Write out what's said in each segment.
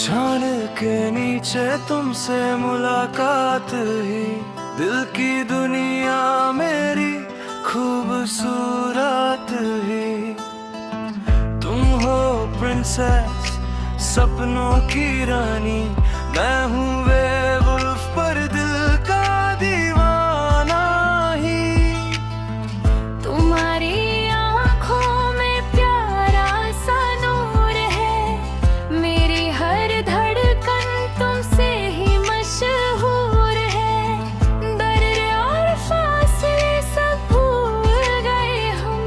चांद के नीचे तुमसे मुलाकात ही दिल की दुनिया मेरी खूबसूरत ही। तुम हो प्रिंसेस सपनों की रानी, मैं हूँ वेवुल्फ पर दिल का दीवाना ही। तुम्हारी आँखों में प्यारा सा नूर है, मेरी हर धड़कन तुमसे ही मशहूर है। दर्द और फासले सब भूल गए हम,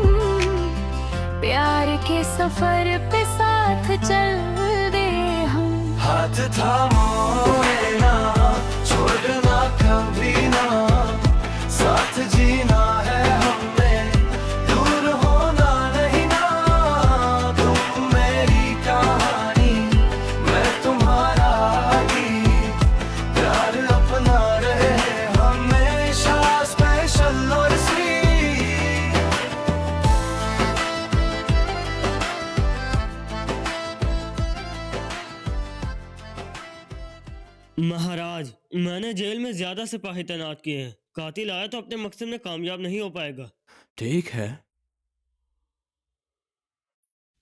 प्यार के सफर पे साथ चल दे हम। हाथ थामो ना, छोड़ना कभी ना, साथ जीना है हमने, दूर होना नहीं ना। तुम मेरी कहानी, मैं तुम्हारा गीत, प्यार अपना रहे हमेशा स्पेशल और स्वीट। महाराज, मैंने जेल में ज्यादा सिपाही तैनात किए हैं। कातिल आया तो अपने मकसद में कामयाब नहीं हो पाएगा। ठीक है।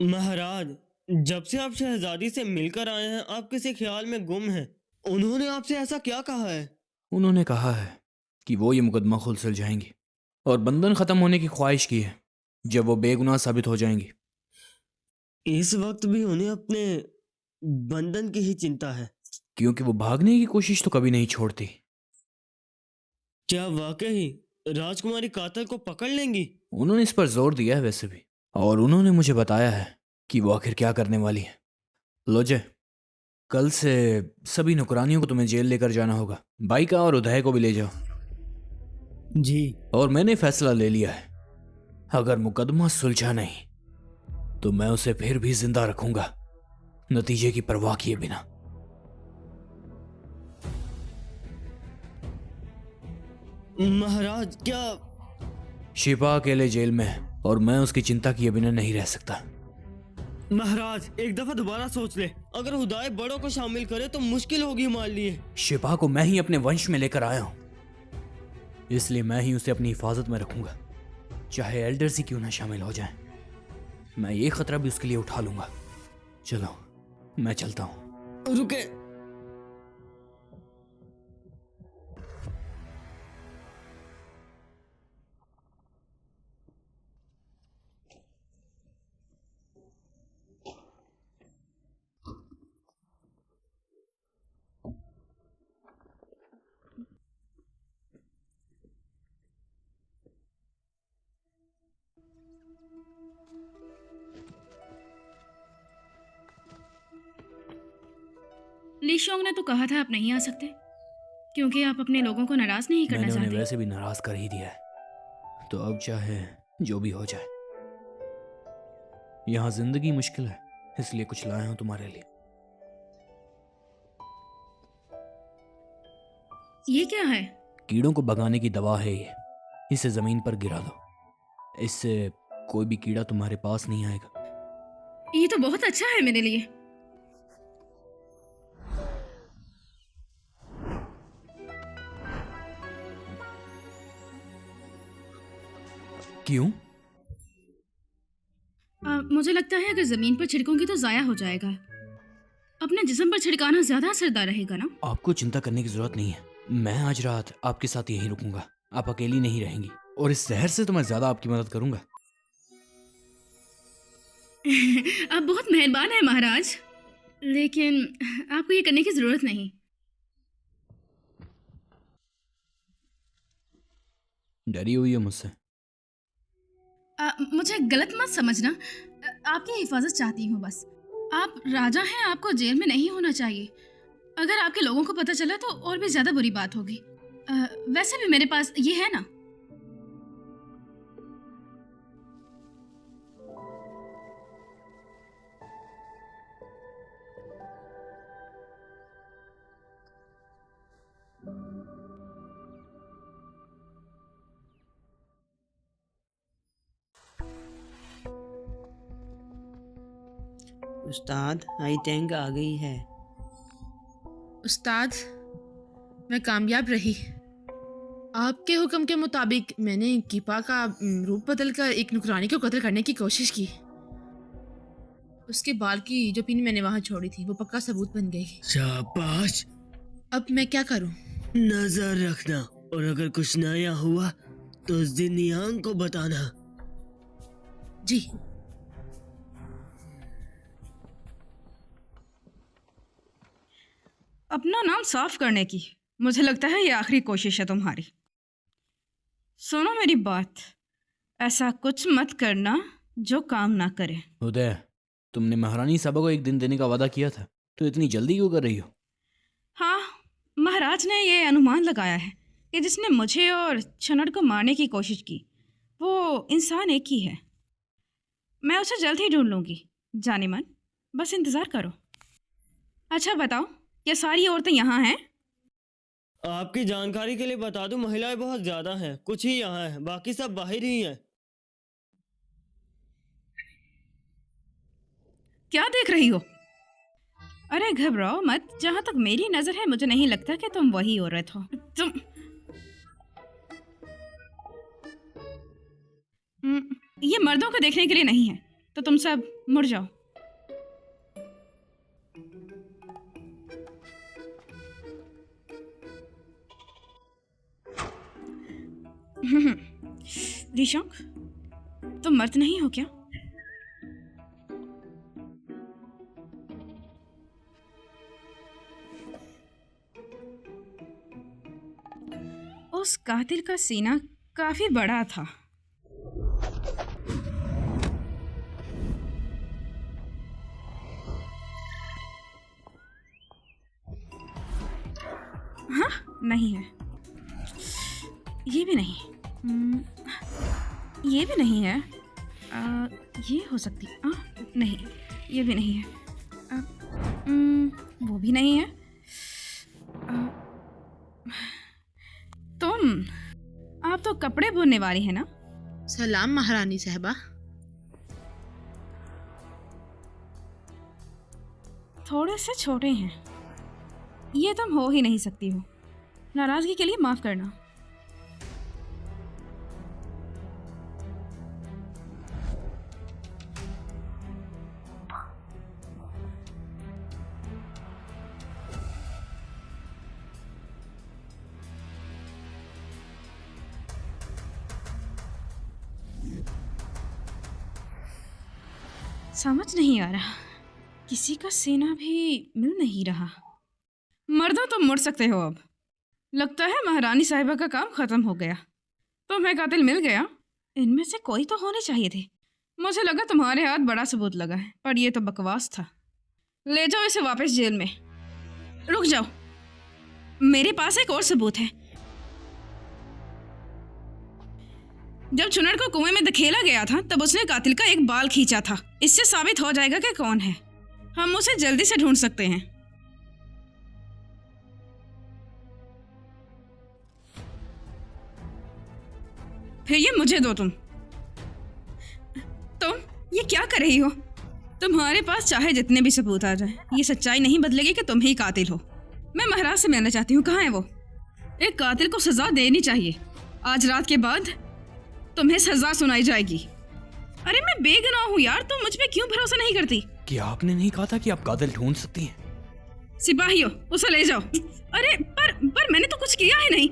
महाराज, जब से आप शहजादी से मिलकर आए हैं आप किसी ख्याल में गुम हैं। उन्होंने आपसे ऐसा क्या कहा है? उन्होंने कहा है कि वो ये मुकदमा खुद सुलझ जाएंगी और बंधन खत्म होने की ख्वाहिश की है जब वो बेगुनाह साबित हो जाएंगी। इस वक्त भी उन्हें अपने बंधन की ही चिंता है। क्योंकि वो भागने की कोशिश तो कभी नहीं छोड़ती। क्या वाकई राजकुमारी कातिल को पकड़ लेंगी? उन्होंने इस पर जोर दिया है वैसे भी, और उन्होंने मुझे बताया है कि वो आखिर क्या करने वाली है। लोजे, कल से सभी नौकरानियों को तुम्हें जेल लेकर जाना होगा। बाइका और उदय को भी ले जाओ। जी। और मैंने फैसला ले लिया है, अगर मुकदमा सुलझा नहीं तो मैं उसे फिर भी जिंदा रखूंगा, नतीजे की परवाह किए बिना। महाराज, क्या शिपा अकेले जेल में है और मैं उसकी चिंता किए बिना नहीं रह सकता। महाराज, एक दफा दोबारा सोच ले। अगर हुदाय बड़ों को शामिल करे तो मुश्किल होगी मान लिए। शिपा को मैं ही अपने वंश में लेकर आया हूं, इसलिए मैं ही उसे अपनी हिफाजत में रखूंगा, चाहे एल्डर्स ही क्यों ना शामिल हो जाएं। मैं ये खतरा भी उसके लिए उठा लूंगा। चलो, मैं चलता हूं। रुके। ली शोंग ने तो कहा था आप नहीं आ सकते क्योंकि आप अपने लोगों को नाराज नहीं करना मैंने उन्हें चाहते। वैसे भी नाराज कर ही दिया है, तो अब चाहे जो भी हो जाए। यहां जिंदगी मुश्किल है, इसलिए कुछ लाया हूं तुम्हारे लिए। ये क्या है? कीड़ों को भगाने की दवा है ये। इसे जमीन पर गिरा दो, इससे कोई भी कीड़ा तुम्हारे पास नहीं आएगा। ये तो बहुत अच्छा है मेरे लिए। क्यों? मुझे लगता है अगर जमीन पर छिड़कूंगी तो जाया हो जाएगा। अपने जिस्म पर छिड़काना ज्यादा असरदार रहेगा ना? आपको चिंता करने की जरूरत नहीं है। मैं आज रात आपके साथ यहीं रुकूंगा। आप अकेली नहीं रहेंगी, और इस जहर से तो मैं ज्यादा आपकी मदद करूंगा। आप बहुत मेहरबान हैं महाराज, लेकिन आपको ये करने की जरूरत नहीं। डरी हुई है मुझसे? मुझे गलत मत समझना, आपकी हिफाजत चाहती हूँ बस। आप राजा हैं, आपको जेल में नहीं होना चाहिए। अगर आपके लोगों को पता चला तो और भी ज्यादा बुरी बात होगी। वैसे भी मेरे पास ये है ना। उस्ताद, आई टैंक आ गई है। उस्ताद, मैं कामयाब रही। आपके हुक्म के मुताबिक मैंने कीपा का रूप बदलकर एक नुकरानी को कत्ल करने की कोशिश की। उसके बाल की जो पिन मैंने वहां छोड़ी थी वो पक्का सबूत बन गई। शाबाश। अब मैं क्या करूं? नजर रखना, और अगर कुछ नया हुआ तो जिनियांग को बताना। जी। अपना नाम साफ करने की मुझे लगता है ये आखिरी कोशिश है तुम्हारी। सुनो मेरी बात, ऐसा कुछ मत करना जो काम ना करे। उदय, तुमने महारानी साहबा को एक दिन देने का वादा किया था, तो इतनी जल्दी क्यों कर रही हो? हाँ, महाराज ने ये अनुमान लगाया है कि जिसने मुझे और छनड़ को मारने की कोशिश की वो इंसान एक ही है। मैं उसे जल्द ही ढूंढ लूँगी जाने मन, बस इंतज़ार करो। अच्छा बताओ, क्या सारी औरतें यहाँ हैं? आपकी जानकारी के लिए बता दूं, महिलाएं बहुत ज्यादा हैं, कुछ ही यहाँ हैं, बाकी सब बाहर ही हैं। क्या देख रही हो? अरे घबराओ मत, जहाँ तक मेरी नज़र है मुझे नहीं लगता कि तुम वही औरत हो। तुम ये मर्दों को देखने के लिए नहीं है, तो तुम सब मुड़ जाओ। रीशोंग, तुम मर्द नहीं हो क्या? उस कातिल का सीना काफी बड़ा था। हाँ, नहीं है। ये भी नहीं। ये भी नहीं है। ये हो सकती। नहीं, ये भी नहीं है। वो भी नहीं है। तुम, आप तो कपड़े बुनने वाली है ना? सलाम महारानी साहबा। थोड़े से छोटे हैं, ये तुम हो ही नहीं सकती हो। नाराजगी के लिए माफ करना। समझ नहीं आ रहा, किसी का सीना भी मिल नहीं रहा। मर्दों तुम मुड़ सकते हो अब। लगता है महारानी साहिबा का काम खत्म हो गया। तुम्हें कातिल मिल गया। इनमें से कोई तो होने चाहिए थे। मुझे लगा तुम्हारे हाथ बड़ा सबूत लगा है, पर ये तो बकवास था। ले जाओ इसे वापस जेल में। रुक जाओ, मेरे पास एक और सबूत है। जब चुनर को कुएं में धकेला गया था तब उसने कातिल का एक बाल खींचा था। इससे साबित हो जाएगा कि कौन है। हम उसे जल्दी से ढूंढ सकते हैं। फिर ये मुझे दो। तुम ये क्या कर रही हो? तुम्हारे पास चाहे जितने भी सबूत आ जाए, ये सच्चाई नहीं बदलेगी कि तुम ही कातिल हो। मैं महाराज से मिलना चाहती हूँ। कहाँ है वो? एक कातिल को सजा देनी चाहिए। आज रात के बाद तुम्हें सजा सुनाई जाएगी। अरे मैं बेगुनाह हूँ यार, तुम मुझ पे क्यों भरोसा नहीं करती? क्या आपने नहीं कहा था कि आप कातिल ढूंढ सकती हैं? सिपाहियों, उसे ले जाओ। अरे पर मैंने तो कुछ किया ही नहीं।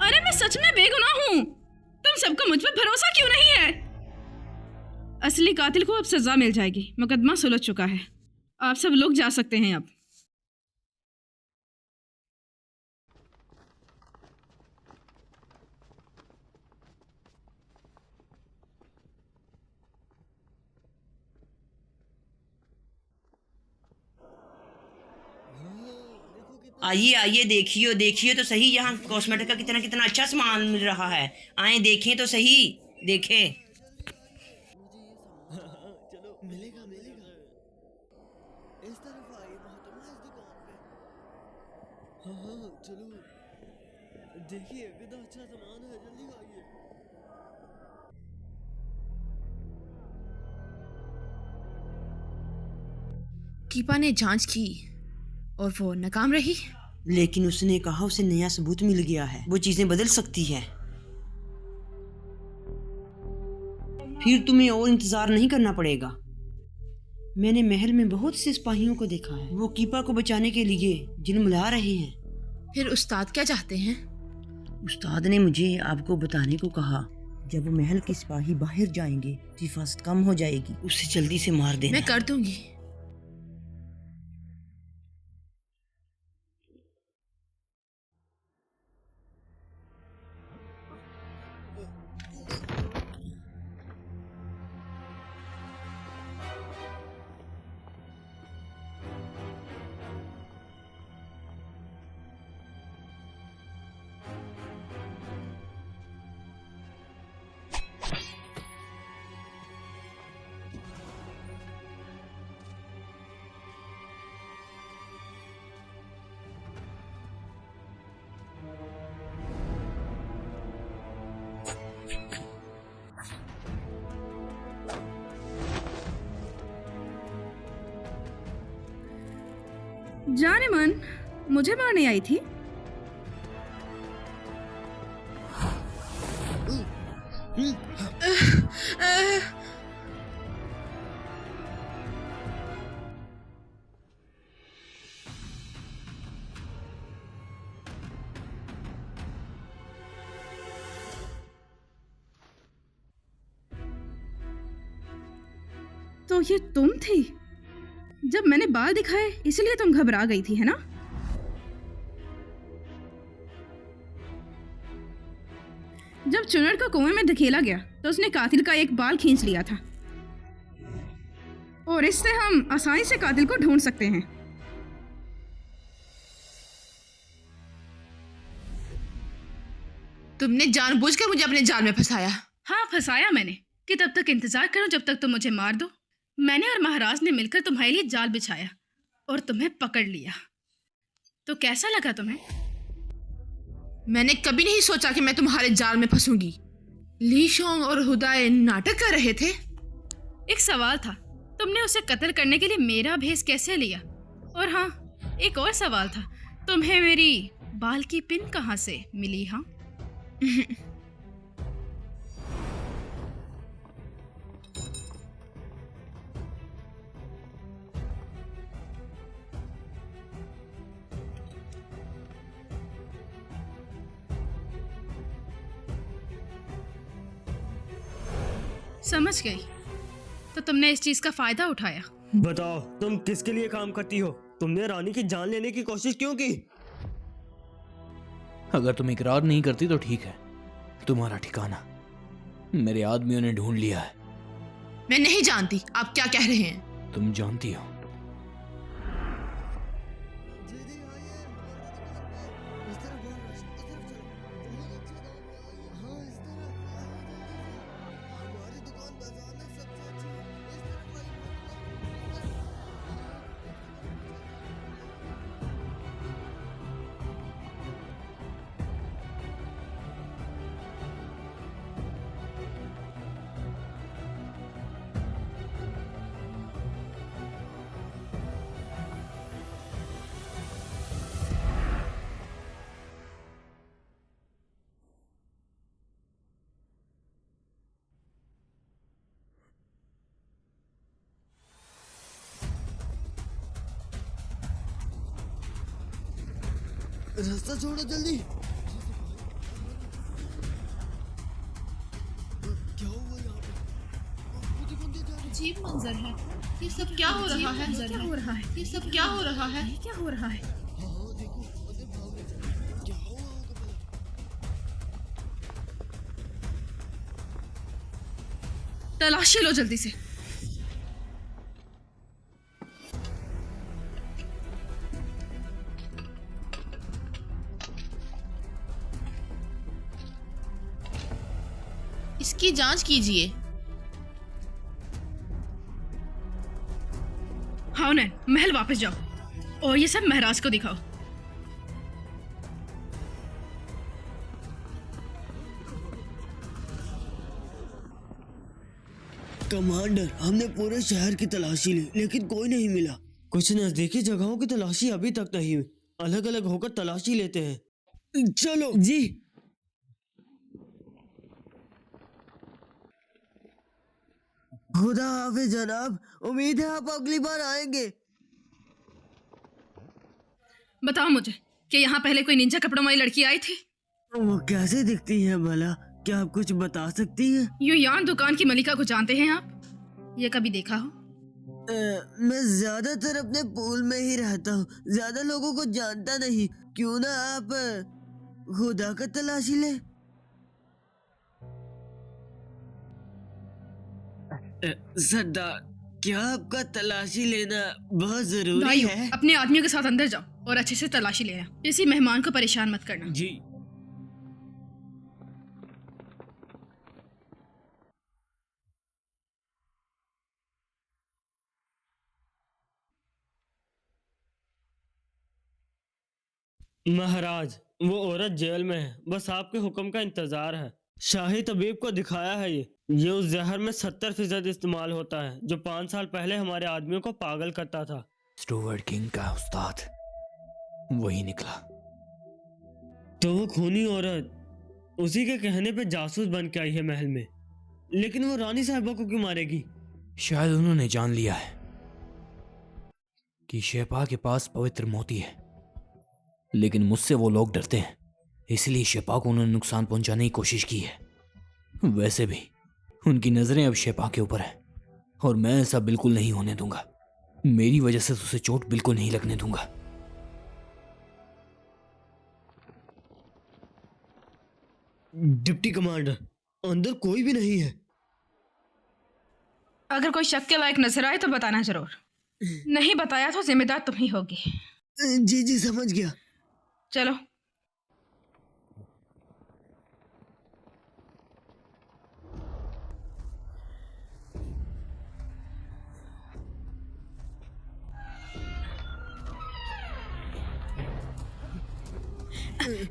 अरे मैं सच में बेगुनाह हूँ। तुम सबको मुझ पे भरोसा क्यों नहीं है? असली कातिल को अब सजा मिल जाएगी। मुकदमा सुलझ चुका है। आप सब लोग जा सकते हैं अब। आइए आइए, देखिए देखिए तो सही, यहाँ कॉस्मेटिक का कितना कितना अच्छा सामान मिल रहा है। आए देखें तो सही, देखें। चलो, मिलेगा मिलेगा। इस तरफ आइए मोहतरमा, इस दुकान पे। हाँ चलो, देखिए कितना अच्छा सामान है, जल्दी आइए। कीपा ने जांच की और वो नाकाम रही। लेकिन उसने कहा उसे नया सबूत मिल गया है, वो चीजें बदल सकती है। फिर तुम्हें और इंतजार नहीं करना पड़ेगा। मैंने महल में बहुत से सिपाहियों को देखा है, वो कीपा को बचाने के लिए झिलमिला रहे हैं। फिर उस्ताद क्या चाहते हैं? उस्ताद ने मुझे आपको बताने को कहा, जब महल के सिपाही बाहर जाएंगे तो हिफाजत कम हो जाएगी, उसे जल्दी से मार देना। मैं कर दूंगी। जाने मन, मुझे मारने आई थी। तो ये तुम थी? जब मैंने बाल दिखाए इसलिए तुम घबरा गई थी, है ना? जब चुनर को कुएं में धकेला गया तो उसने कातिल का एक बाल खींच लिया था, और इससे हम आसानी से कातिल को ढूंढ सकते हैं। तुमने जानबूझकर मुझे अपने जाल में फंसाया। हाँ, फंसाया मैंने कि तब तक इंतजार करो जब तक तुम मुझे मार दो। मैंने और महाराज ने मिलकर तुम्हारे लिए जाल बिछाया और तुम्हें पकड़ लिया। तो कैसा लगा तुम्हें? मैंने कभी नहीं सोचा कि मैं तुम्हारे जाल में फंसूंगी। ली शोंग और हुदाए नाटक कर रहे थे। एक सवाल था, तुमने उसे कत्ल करने के लिए मेरा भेष कैसे लिया? और हाँ, एक और सवाल था, तुम्हें मेरी बाल की पिन कहाँ से मिली? हाँ समझ गई। तो तुमने इस चीज का फायदा उठाया। बताओ, तुम किसके लिए काम करती हो? तुमने रानी की जान लेने की कोशिश क्यों की? अगर तुम इकरार नहीं करती तो ठीक है, तुम्हारा ठिकाना मेरे आदमियों ने ढूंढ लिया है। मैं नहीं जानती आप क्या कह रहे हैं। तुम जानती हो। दीदी आइए, इस तरफ आओ, इस तरफ चलो। बहुत अच्छे दाम में आइए। हाँ, इस तरफ आइए। हमारी दुकान बाजार में सबसे अच्छी है। इस तरफ आइए। रास्ता छोड़ो जल्दी। क्या हुआ यहाँ पे? वो देखो, उनके जा रहे हैं। अजीब मंजर है। ये सब क्या हो रहा है? क्या हो रहा है? ये सब क्या हो रहा है? ये क्या हो रहा है? हाँ हाँ, देखो उधर भाग रहे हैं। क्या हुआ होगा भला? तलाशी लो जल्दी से। इसकी जांच कीजिए। हाँ नैन, महल वापस जाओ और ये सब महाराज को दिखाओ। कमांडर, हमने पूरे शहर की तलाशी ली लेकिन कोई नहीं मिला। कुछ नजदीकी जगहों की तलाशी अभी तक नहीं हुई। अलग अलग होकर तलाशी लेते हैं। चलो जी। खुदा हाफिज जनाब, उम्मीद है आप अगली बार आएंगे। बताओ मुझे कि यहाँ पहले कोई निंजा कपड़ों वाली लड़की आई थी? वो कैसे दिखती है भला, क्या आप कुछ बता सकती हैं? युयान दुकान की मलिका को जानते हैं आप? ये कभी देखा हो? मैं ज्यादातर अपने पूल में ही रहता हूँ, ज्यादा लोगों को जानता नहीं। क्यों ना आप खुदा का तलाशी ले। सरदार, क्या आपका तलाशी लेना बहुत जरूरी भाइयों, है? अपने आदमियों के साथ अंदर जाओ और अच्छे से तलाशी लेना। किसी मेहमान को परेशान मत करना। जी। महाराज, वो औरत जेल में है, बस आपके हुक्म का इंतजार है। शाही तबीब को दिखाया है। ये उस जहर में 70% इस्तेमाल होता है जो 5 साल पहले हमारे आदमियों को पागल करता था। स्टुअर्ट किंग का उस्ताद वही निकला। तो वो खूनी औरत उसी के कहने पे जासूस बन के आई है महल में, लेकिन वो रानी साहिबा को क्यों मारेगी? शायद उन्होंने जान लिया है कि शेपा के पास पवित्र मोती है, लेकिन मुझसे वो लोग डरते हैं, इसलिए शेपा को उन्होंने नुकसान पहुंचाने की कोशिश की है। वैसे भी उनकी नजरें अब शेपा के ऊपर है और मैं ऐसा बिल्कुल नहीं होने दूंगा। मेरी वजह से उसे चोट बिल्कुल नहीं लगने दूंगा। डिप्टी कमांडर, अंदर कोई भी नहीं है। अगर कोई शक के लायक नजर आए तो बताना जरूर। नहीं बताया तो जिम्मेदार तुम ही होगी। जी जी, समझ गया। चलो।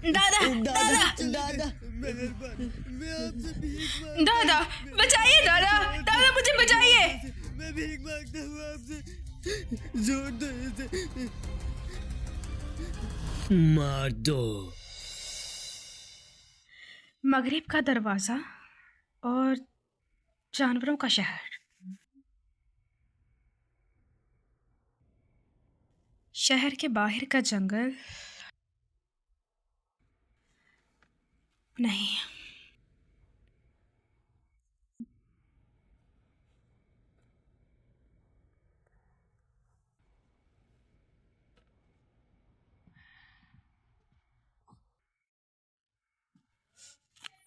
दादा दादा दादा, मेहरबानी, मैं आपसे भीख मांग, दादा बचाइए, दादा दादा मुझे बचाइए। मैं भीख मांगता हूँ आपसे, जोर दो इसे, मार दो। मगरिब का दरवाजा और जानवरों का शहर। शहर के बाहर का जंगल नहीं।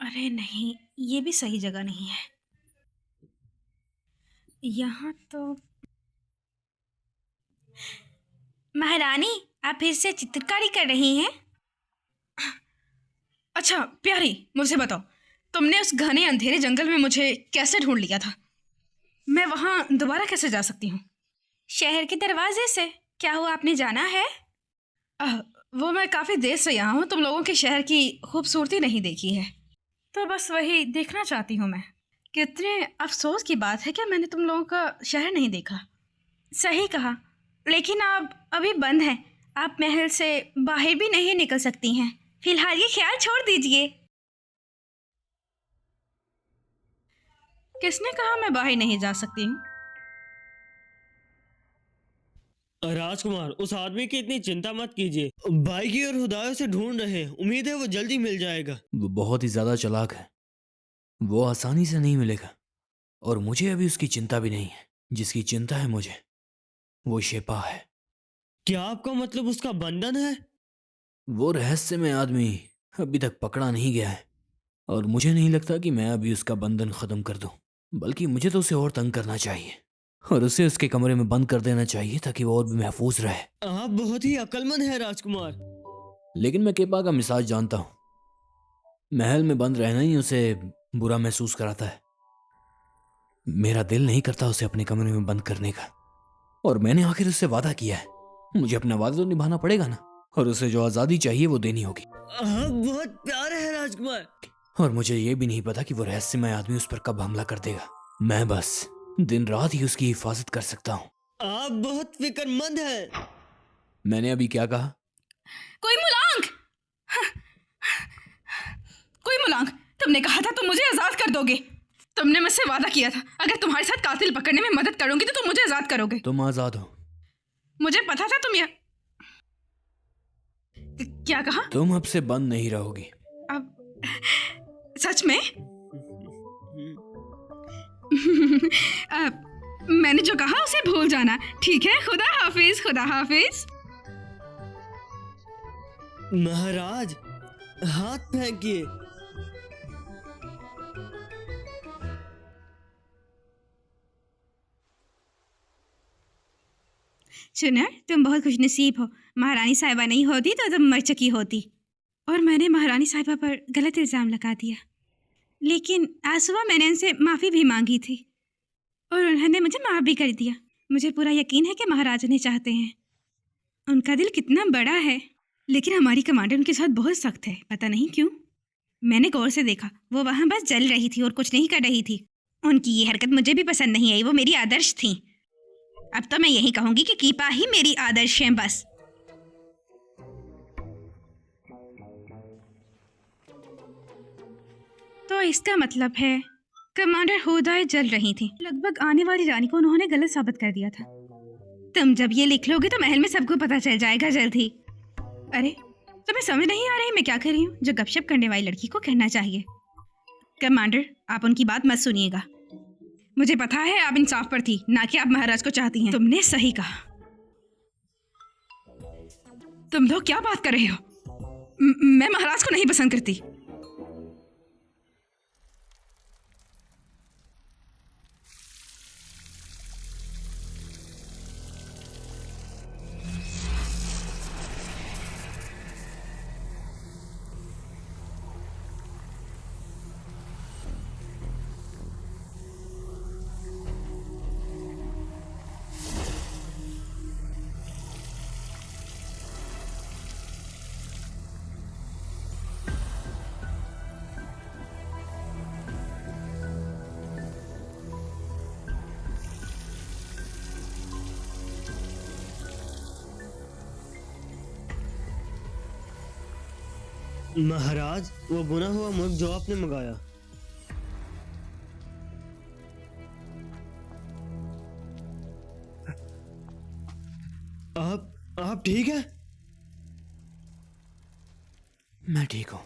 अरे नहीं, ये भी सही जगह नहीं है। यहाँ तो महारानी, आप फिर से चित्रकारी कर रही हैं? अच्छा प्यारी, मुझसे बताओ, तुमने उस घने अंधेरे जंगल में मुझे कैसे ढूंढ लिया था? मैं वहाँ दोबारा कैसे जा सकती हूँ? शहर के दरवाजे से। क्या हुआ, आपने जाना है? वो मैं काफ़ी देर से यहाँ हूँ, तुम लोगों के शहर की खूबसूरती नहीं देखी है, तो बस वही देखना चाहती हूँ मैं। कितने अफसोस की बात है कि मैंने तुम लोगों का शहर नहीं देखा। सही कहा, लेकिन आप अभी बंद हैं, आप महल से बाहर भी नहीं निकल सकती हैं। फिलहाल ये ख्याल छोड़ दीजिए। किसने कहा मैं बाहर नहीं जा सकती हूँ? राजकुमार, उस आदमी की इतनी चिंता मत कीजिए, भाई की और हुदायों से ढूंढ रहे हैं, उम्मीद है वो जल्दी मिल जाएगा। वो बहुत ही ज्यादा चालाक है, वो आसानी से नहीं मिलेगा, और मुझे अभी उसकी चिंता भी नहीं है। जिसकी चिंता है मुझे वो शेपा है। क्या आपका मतलब उसका बंधन है? वो रहस्यमय आदमी अभी तक पकड़ा नहीं गया है, और मुझे नहीं लगता कि मैं अभी उसका बंधन खत्म कर दूं, बल्कि मुझे तो उसे और तंग करना चाहिए और उसे उसके कमरे में बंद कर देना चाहिए ताकि वो और भी महफूज रहे। आप बहुत ही अक्लमंद हैं राजकुमार। लेकिन मैं केपा का मिजाज जानता हूँ, महल में बंद रहना ही उसे बुरा महसूस कराता है। मेरा दिल नहीं करता उसे अपने कमरे में बंद करने का, और मैंने आखिर उससे वादा किया है, मुझे अपना वादा तो निभाना पड़ेगा ना, और उसे जो आज़ादी चाहिए वो देनी होगी। आप बहुत प्यारे हैं राजकुमार। और मुझे ये भी नहीं पता कि वो रहस्यमय आदमी उस पर कब हमला कर देगा। मैं बस दिन रात ही उसकी हिफाजत कर सकता हूँ। आप बहुत फिक्रमंद हैं। मैंने अभी क्या कहा? कोई मुलांग! कोई मुलांग, तुमने कहा था तुम मुझे आजाद कर दोगे। तुमने मुझसे वादा किया था अगर तुम्हारे साथ कातिल पकड़ने में मदद करूंगी तो तुम मुझे आजाद करोगे। तुम आजाद हो। मुझे पता था तुम यह क्या कहा? तुम अब से बंद नहीं रहोगी। अब सच में? मैंने जो कहा उसे भूल जाना, ठीक है? खुदा हाफिज, खुदा हाफिज। महाराज, हाथ फेंकिए। सुनर, तुम बहुत खुशनसीब हो। महारानी साहिबा नहीं होती तो तुम मर चुकी होती और मैंने महारानी साहिबा पर गलत इल्ज़ाम लगा दिया। लेकिन आज सुबह मैंने उनसे माफ़ी भी मांगी थी और उन्होंने मुझे माफ़ भी कर दिया। मुझे पूरा यकीन है कि महाराज उन्हें चाहते हैं। उनका दिल कितना बड़ा है, लेकिन हमारी कमांडर उनके साथ बहुत सख्त है, पता नहीं क्यों। मैंने गौर से देखा, वो वहाँ बस जल रही थी और कुछ नहीं कर रही थी। उनकी ये हरकत मुझे भी पसंद नहीं आई, वो मेरी आदर्श थी। अब तो मैं यही कहूँगी कि कीपा ही मेरी आदर्श हैं बस। तो इसका मतलब है कमांडर हुदाई जल रही थी। लगभग आने वाली रानी को उन्होंने गलत साबित कर दिया था। तुम जब ये लिख लोगे तो महल में सबको पता चल जाएगा जल्द ही। अरे, तुम्हें समझ नहीं आ रही मैं क्या कर रही हूँ? जो गपशप करने वाली लड़की को कहना चाहिए। कमांडर, आप उनकी बात मत सुनिएगा। मुझे पता है आप इंसाफ पर थी, ना कि आप महाराज को चाहती हैं। तुमने सही कहा। तुम लोग क्या बात कर रहे हो? मैं महाराज को नहीं पसंद करती। महाराज, वो बुना हुआ मुर्ग जो आपने मंगाया। आप ठीक है? मैं ठीक हूँ।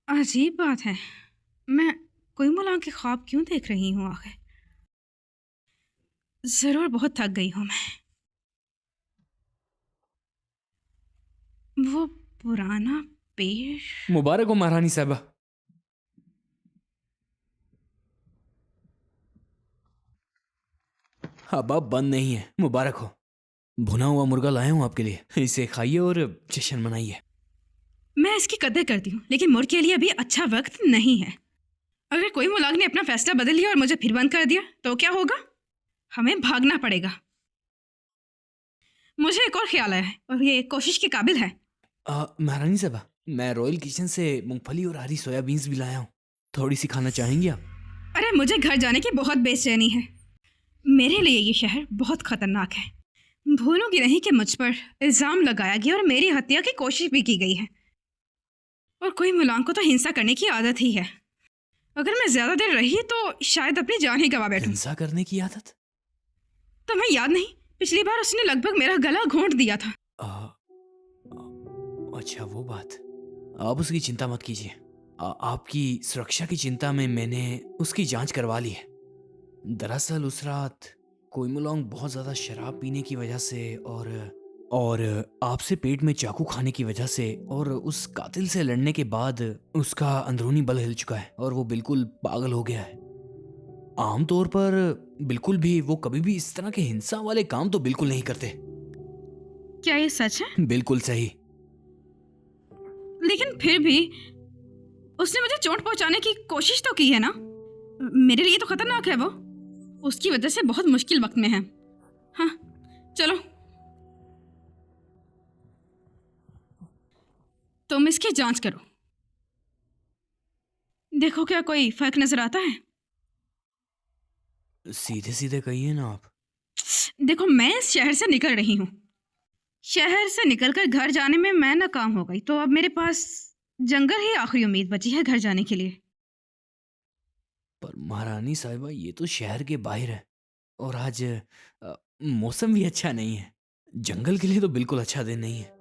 अजीब बात है, मैं कोई मुलांग के ख्वाब क्यों देख रही हूँ आखिर? जरूर बहुत थक गई हूँ मैं। वो पुराना पेश। मुबारक हो महारानी साहबा। अब आप बंद नहीं है, मुबारक हो। भुना हुआ मुर्गा लाया हूँ आपके लिए, इसे खाइए और जश्न मनाइए। मैं इसकी कदर करती हूँ, लेकिन मुर्ग के लिए अभी अच्छा वक्त नहीं है। अगर कोई मुलांग ने अपना फैसला बदल लिया और मुझे फिर बंद कर दिया तो क्या होगा? हमें भागना पड़ेगा। मुझे एक और ख्याल आया है और ये कोशिश के काबिल है। महारानी साहबा, मैं रॉयल किचन से मूंगफली और हरी सोयाबीन्स भी लाया हूँ, थोड़ी सी खाना चाहेंगी आप? अरे, मुझे घर जाने की बहुत बेचैनी है। मेरे लिए ये शहर बहुत खतरनाक है। भूलूंगी नहीं कि मुझ पर इल्ज़ाम लगाया गया और मेरी हत्या की कोशिश भी की गई है। और कोई मुलांग को तो हिंसा करने की आदत ही है। अगर मैं ज्यादा देर रही तो शायद अपनी जान ही गवा बैठूं। हिंसा करने की आदत? तुम्हें याद नहीं, पिछली बार उसने लगभग मेरा गला घोंट दिया था। अच्छा, वो बात। आप उसकी चिंता मत कीजिए। आपकी सुरक्षा की चिंता में मैंने उसकी जांच करवा ली है। दरअसल उस रात कोइमुलोंग बहुत ज़्यादा शराब पीने की वजह से और आपसे पेट में चाकू खाने की वजह से और उस कातिल से लड़ने के बाद उसका अंदरूनी बल हिल चुका है और वो बिल्कुल पागल हो गया है। आमतौर पर बिल्कुल भी वो कभी भी इस तरह के हिंसा वाले काम तो बिल्कुल नहीं करते। क्या ये सच है? बिल्कुल सही। लेकिन फिर भी उसने मुझे चोट पहुंचाने की कोशिश तो की है ना। मेरे लिए तो खतरनाक है वो। उसकी वजह से बहुत मुश्किल वक्त में है। हाँ, चलो तुम इसकी जांच करो, देखो क्या कोई फर्क नजर आता है। सीधे सीधे कहिए ना आप। देखो, मैं इस शहर से निकल रही हूँ। शहर से निकलकर घर जाने में मैं नाकाम हो गई, तो अब मेरे पास जंगल ही आखिरी उम्मीद बची है घर जाने के लिए। पर महारानी साहिबा, ये तो शहर के बाहर है और आज मौसम भी अच्छा नहीं है। जंगल के लिए तो बिल्कुल अच्छा दिन नहीं है।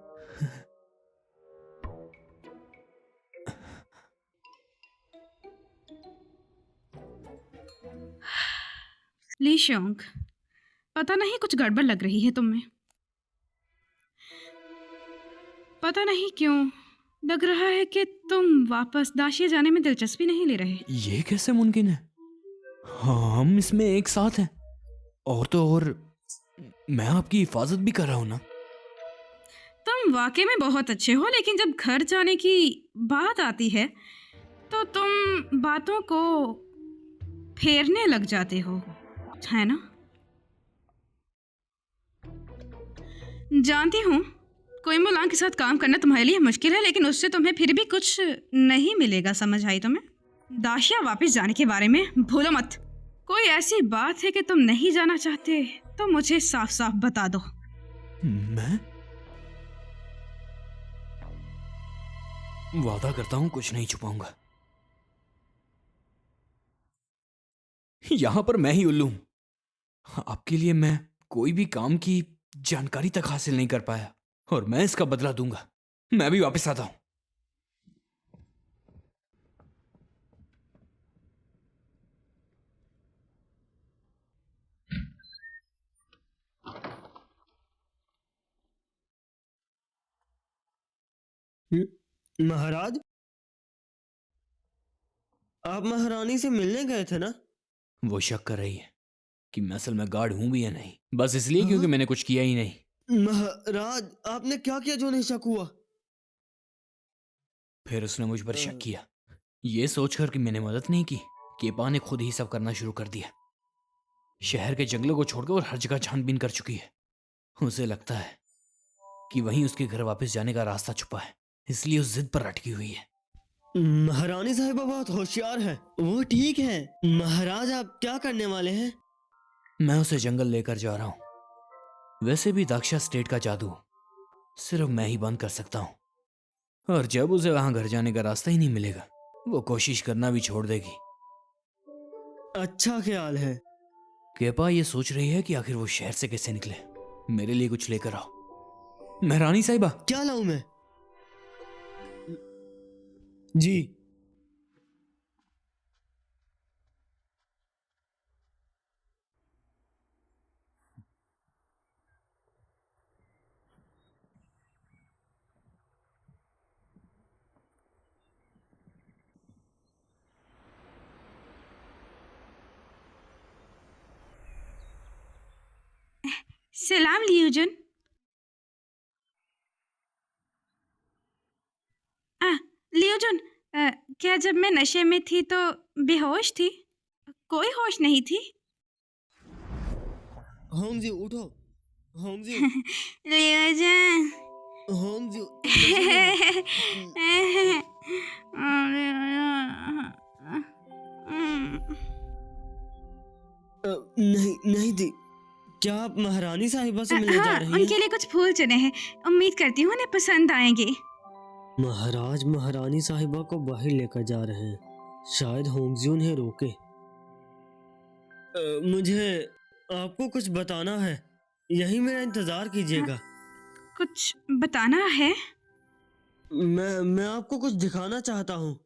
ली शोंग, पता नहीं कुछ गड़बड़ लग रही है तुम में। पता नहीं क्यों लग रहा है कि तुम वापस दाशिया जाने में दिलचस्पी नहीं ले रहे। ये कैसे मुमकिन है? हाँ, हम इसमें एक साथ हैं। और तो और मैं आपकी हिफाजत भी कर रहा हूं ना। तुम वाकई में बहुत अच्छे हो, लेकिन जब घर जाने की बात आती है तो तुम बातों को फेरने लग जाते हो, है ना? जानती हूँ कोइमुलोंग के साथ काम करना तुम्हारे लिए मुश्किल है, लेकिन उससे तुम्हें फिर भी कुछ नहीं मिलेगा। समझ आई तुम्हें? दाशिया वापस जाने के बारे में भूलो मत। कोई ऐसी बात है कि तुम नहीं जाना चाहते तो मुझे साफ साफ बता दो। मैं वादा करता हूं कुछ नहीं छुपाऊंगा। यहां पर मैं ही उल्लू हूं। आपके लिए मैं कोई भी काम की जानकारी तक हासिल नहीं कर पाया और मैं इसका बदला दूंगा। मैं भी वापस आता हूं। महाराज, आप महारानी से मिलने गए थे ना? वो शक कर रही है कि मैं असल में गार्ड हूं भी या नहीं, बस इसलिए क्योंकि मैंने कुछ किया ही नहीं। महाराज, आपने क्या किया जो नहीं शक हुआ? फिर उसने मुझ पर शक किया, ये सोचकर कि मैंने मदद नहीं की। केपा ने खुद ही सब करना शुरू कर दिया। शहर के जंगलों को छोड़कर और हर जगह छानबीन कर चुकी है। उसे लगता है कि वहीं उसके घर वापस जाने का रास्ता छुपा है, इसलिए उस जिद पर अटकी हुई है। महारानी साहिबा बहुत होशियार है। वो ठीक है। महाराज, आप क्या करने वाले हैं? मैं उसे जंगल लेकर जा रहा हूं। वैसे भी दाक्षा स्टेट का जादू सिर्फ मैं ही बंद कर सकता हूं, और जब उसे वहां घर जाने का रास्ता ही नहीं मिलेगा, वो कोशिश करना भी छोड़ देगी। अच्छा ख्याल है। केपा ये सोच रही है कि आखिर वो शहर से कैसे निकले। मेरे लिए कुछ लेकर आओ। महारानी साहिबा। क्या लाऊं मैं? जी। सलाम लियूजन। लियूजन, क्या जब मैं नशे में थी तो बेहोश थी? कोई होश नहीं थी। होंग जी, उठो। होंग जी। लियूजन। होंग जी। नहीं नहीं दी। क्या आप महारानी साहिबा से मिलने जा रही हैं? उनके लिए कुछ फूल चुने हैं, उम्मीद करती हूँ उन्हें पसंद आएंगे। महाराज महारानी साहिबा को बाहर लेकर जा रहे हैं। शायद होंगजी उन्हें रोके। मुझे आपको कुछ बताना है, यही मेरा इंतजार कीजिएगा। कुछ बताना है? मैं आपको कुछ दिखाना चाहता हूँ।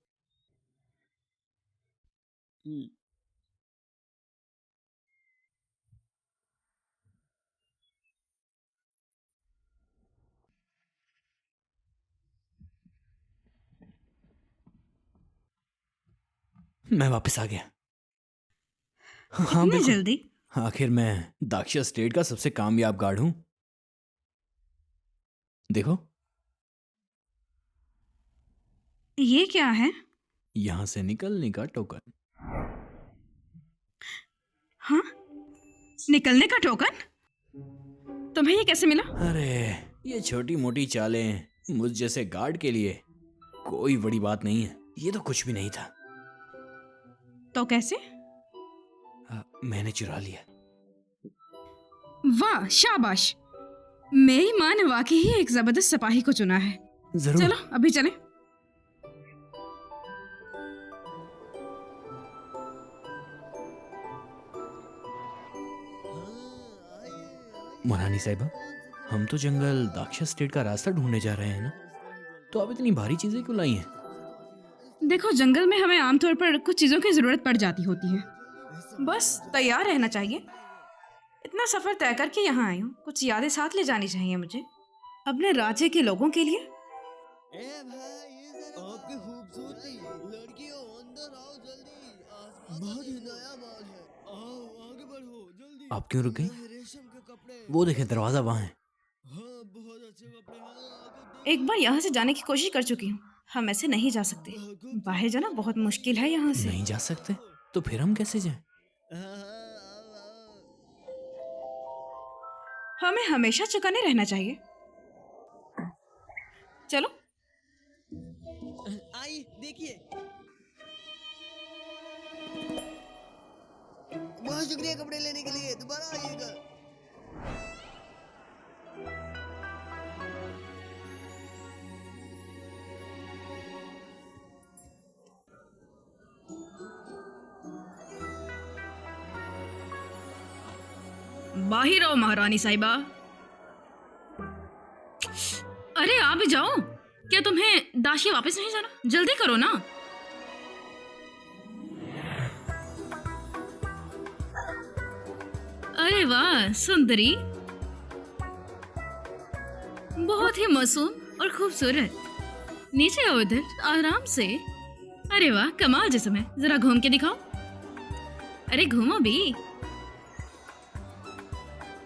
मैं वापस आ गया। हाँ इतनी बिल्कुल। जल्दी? आखिर मैं दाक्षिया स्टेट का सबसे कामयाब गार्ड हूं। देखो, ये क्या है? यहां से निकलने का टोकन। हाँ, निकलने का टोकन? तुम्हें ये कैसे मिला? अरे, ये छोटी मोटी चालें मुझ जैसे गार्ड के लिए कोई बड़ी बात नहीं है। ये तो कुछ भी नहीं था। तो कैसे? मैंने चुरा लिया। वाह, शाबाश। मेरी माँ ने वाकई ही एक जबरदस्त सिपाही को चुना है। जरूर। चलो अभी चलें। मोनानी साहिबा, हम तो जंगल दाक्षिया स्टेट का रास्ता ढूंढने जा रहे हैं ना, तो आप इतनी भारी चीजें क्यों लाई हैं? देखो, जंगल में हमें आमतौर पर कुछ चीजों की जरूरत पड़ जाती होती है। बस तैयार रहना चाहिए। इतना सफर तय करके यहाँ आई हूँ, कुछ यादें साथ ले जानी चाहिए मुझे, अपने राज्य के लोगों के लिए। ए भाई, ये जरा आपकी खूबसूरती। लड़कियों अंदर आओ जल्दी, बहुत ही नया माल है। आओ आगे बढ़ो जल्दी। आप क्यों रुक गई? नए रेशम के कपड़े। वो देखें, दरवाजा वहां है। हाँ, बहुत अच्छे कपड़े हैं। आगे एक बार यहाँ से जाने की कोशिश कर चुकी हूँ। हम ऐसे नहीं जा सकते। बाहर जाना बहुत मुश्किल है यहाँ से। नहीं जा सकते तो फिर हम कैसे जाएं? हमें हमेशा चौकन्ने रहना चाहिए। चलो। आइए देखिए। बहुत शुक्रिया कपड़े लेने के लिए, दोबारा आइएगा। बाहर आओ महारानी साहिबा। अरे आप भी जाओ। क्या तुम्हें दाशिया वापस नहीं जाना? जल्दी करो ना। अरे वाह सुंदरी, बहुत ही मासूम और खूबसूरत। नीचे आओ, इधर आराम से। अरे वाह, कमाल जिस्म है। जरा घूम के दिखाओ। अरे घूमो भी।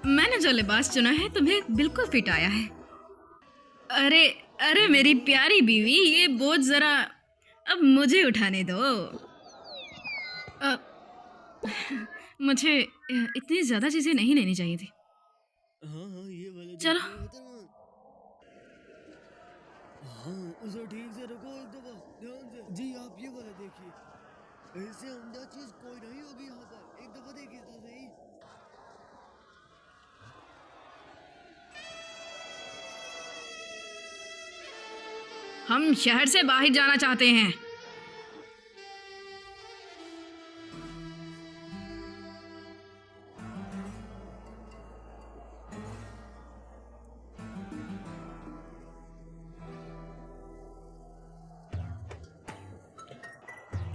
मैंने जो लिबास चुना है तुम्हें बिल्कुल फिट आया है। अरे अरे मेरी प्यारी बीवी, ये बोझ जरा अब मुझे उठाने दो। मुझे इतनी ज्यादा चीजें नहीं लेनी चाहिए थी। हाँ हाँ, ये वाले चलो। देखिए, हाँ, उसे ठीक से रखो, एक दफा ध्यान से। जी आप ये वाला देखिए। इससे उम्दा चीज कोई नहीं होगी यहाँ पर। एक दफा देखिए तो सही। हम शहर से बाहर जाना चाहते हैं।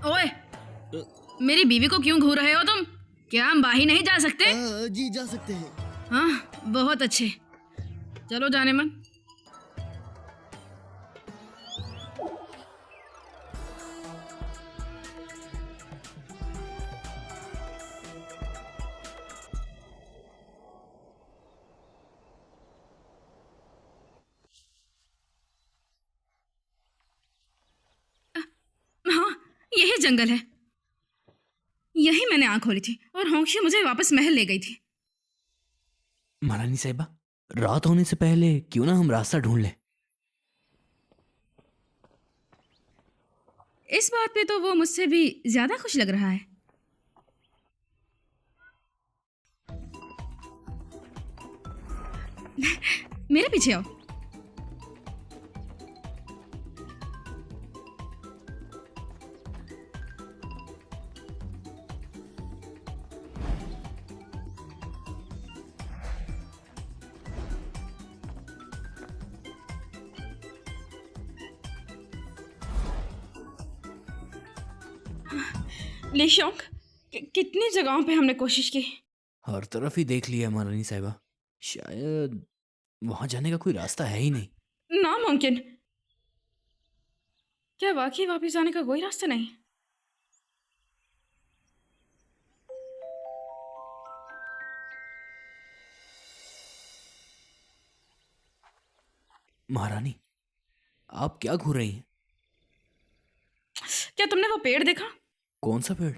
ओए, मेरी बीवी को क्यों घूर रहे हो तुम? क्या हम बाहर नहीं जा सकते? जी जा सकते हैं। हाँ, बहुत अच्छे। चलो जाने मन। हाँ, यही जंगल है। यही मैंने आंख खोली थी और होंशी मुझे वापस महल ले गई थी। महारानी साहिबा, रात होने से पहले क्यों ना हम रास्ता ढूंढ लें? इस बात पे तो वो मुझसे भी ज्यादा खुश लग रहा है। मेरे पीछे आओ। लीशोंग, कितनी जगहों पे हमने कोशिश की। हर तरफ ही देख लिया महारानी साहिबा, शायद वहां जाने का कोई रास्ता है ही नहीं। नामुमकिन। क्या वाकई वापस जाने का कोई रास्ता नहीं? महारानी, आप क्या घूर रही हैं? क्या तुमने वो पेड़ देखा? कौन सा पेड़?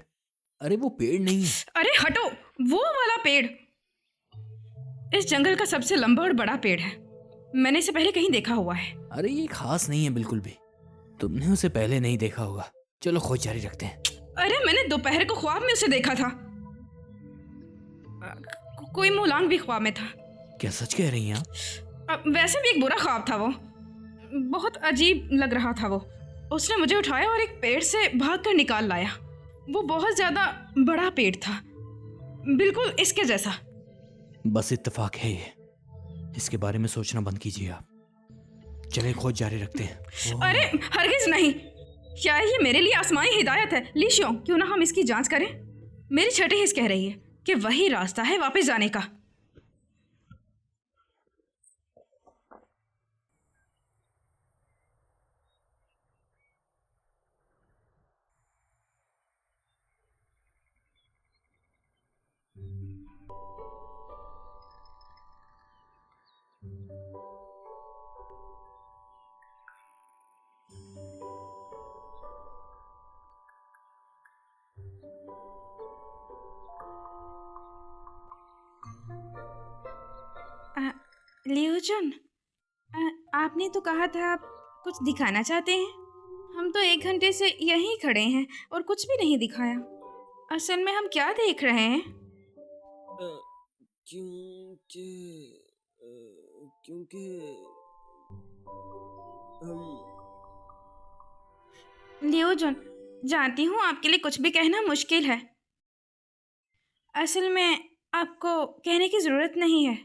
अरे वो पेड़ नहीं है। अरे हटो, वो वाला पेड़। इस जंगल का सबसे लंबा और बड़ा पेड़ है। मैंने इसे पहले कहीं देखा हुआ है। अरे ये खास नहीं है बिल्कुल भी, तुमने उसे पहले नहीं देखा होगा। चलो खोज जारी रखते हैं। अरे मैंने दोपहर को ख्वाब में उसे देखा था। कोई मुलांग भी ख्वाब में था। क्या सच कह रही हैं आप? वैसे भी एक बुरा ख्वाब था वो। बहुत अजीब लग रहा था वो। उसने मुझे उठाया और एक पेड़ से भागकर निकाल लाया। वो बहुत ज़्यादा बड़ा पेड़ था, बिल्कुल इसके जैसा। बस इत्तेफाक है ये, इसके बारे में सोचना बंद कीजिए आप। चलें खोज जारी रखते हैं। अरे हरगिज नहीं, क्या ये मेरे लिए आसमानी हिदायत है? लीशियों, क्यों ना हम इसकी जांच करें? मेरी छठी हिस्स कह रही है कि वही रास्ता है वापस जाने का। लियोजन, आपने तो कहा था आप कुछ दिखाना चाहते हैं। हम तो 1 घंटे से यहीं खड़े हैं और कुछ भी नहीं दिखाया। असल में हम क्या देख रहे हैं? क्योंकि हम लियोजन, जानती हूँ आपके लिए कुछ भी कहना मुश्किल है। असल में आपको कहने की ज़रूरत नहीं है।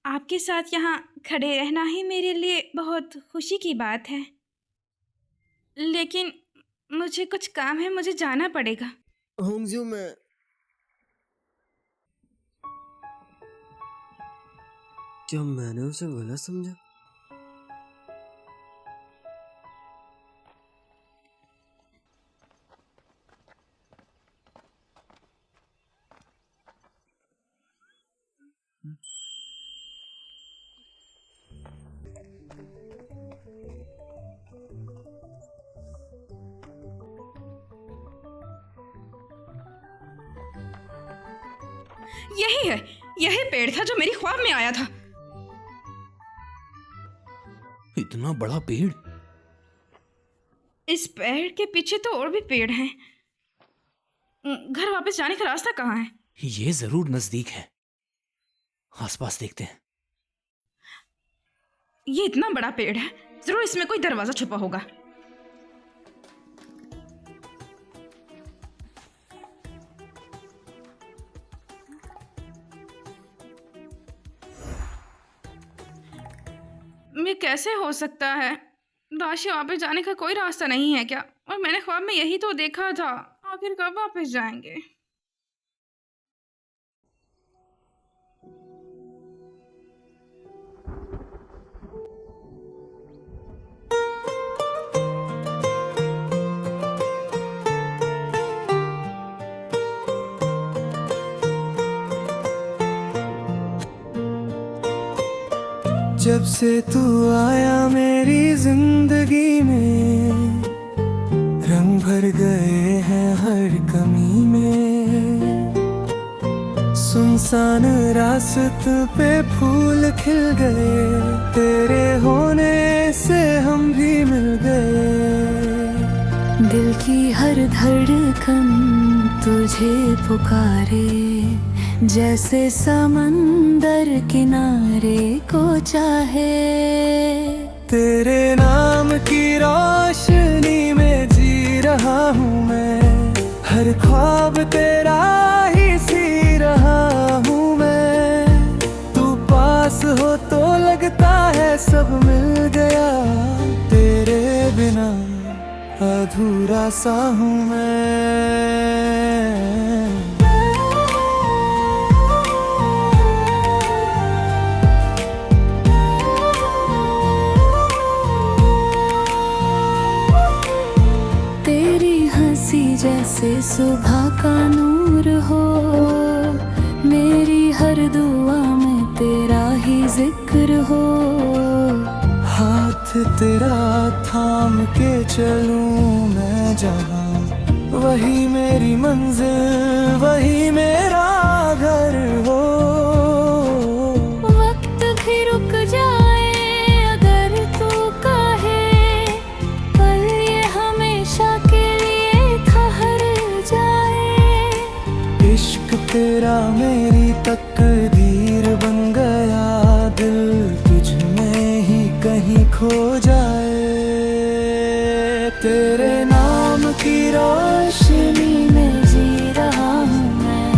आपके साथ यहाँ खड़े रहना ही मेरे लिए बहुत खुशी की बात है, लेकिन मुझे कुछ काम है, मुझे जाना पड़ेगा। होंगजू में क्या मैंने उसे गलत समझा? यही है, यही पेड़ था जो मेरी ख्वाब में आया था। इतना बड़ा पेड़? इस पेड़ के पीछे तो और भी पेड़ हैं। घर वापस जाने का रास्ता कहाँ है? ये जरूर नजदीक है, आसपास देखते हैं। ये इतना बड़ा पेड़ है, जरूर इसमें कोई दरवाजा छुपा होगा। ये कैसे हो सकता है? राशि वापस जाने का कोई रास्ता नहीं है क्या? और मैंने ख्वाब में यही तो देखा था। आखिर कब वापस जाएंगे? जब से तू आया मेरी जिंदगी में, रंग भर गए हैं हर कमी में। सुनसान रास्ते पे फूल खिल गए, तेरे होने से हम भी मिल गए। दिल की हर धड़कन तुझे पुकारे, जैसे समंदर किनारे को चाहे। तेरे नाम की रोशनी में जी रहा हूँ मैं, हर ख्वाब तेरा ही सी रहा हूँ मैं। तू पास हो तो लगता है सब मिल गया, तेरे बिना अधूरा सा हूँ मैं। तेरी हंसी जैसे सुबह का नूर हो, मेरी हर दुआ में तेरा ही जिक्र हो। हाथ तेरा थाम के चलूं मैं जहाँ, वही मेरी मंजिल, वही मेरा घर हो। वक्त भी रुक जाए अगर तू कहे, पल ये हमेशा के लिए ठहर जाए। इश्क तेरा मेरी तकदीर बन गया, दिल तुझ में ही कहीं खो जाए। तेरे नाम की रोशनी में जी रहा हूँ मैं,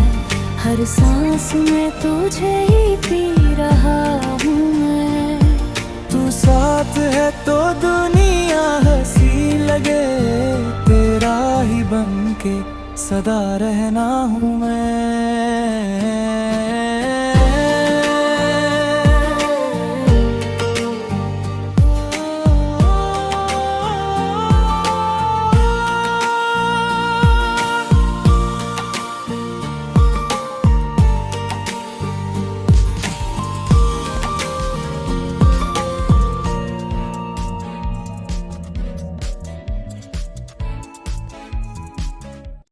हर सांस में तुझे ही पी रहा हूँ मैं। तू साथ है तो दुनिया हंसी लगे, तेरा ही बन के सदा रहना हूँ मैं।